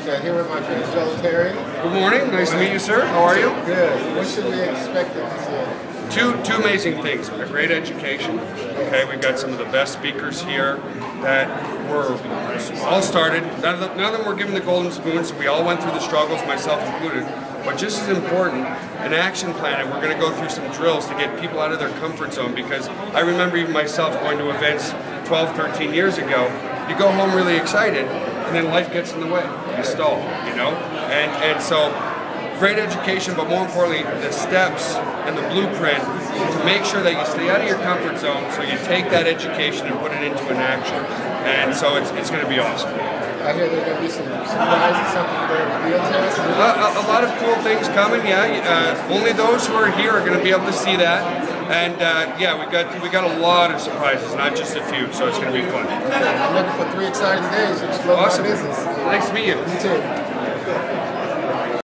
Okay, here with my friend Joel Terry. Good morning. Nice to meet you, sir. How are you? Good. What should we expect this year? Two amazing things. A great education. Okay, we've got some of the best speakers here that were all started. None of them were given the golden spoon, so we all went through the struggles, myself included. But just as important, an action plan, and we're going to go through some drills to get people out of their comfort zone, because I remember even myself going to events 12, 13 years ago. You go home really excited, and then life gets in the way. You stall, you know? And so, great education, but more importantly, the steps and the blueprint to make sure that you stay out of your comfort zone, so you take that education and put it into an action. And so it's going to be awesome. I hear there's going to be some surprises, something to reveal to us. A lot of cool things coming, yeah. Only those who are here are going to be able to see that. And yeah, we got a lot of surprises, not just a few, so it's going to be fun. I'm looking for 3 exciting days to explore my business. Nice to meet you. You too.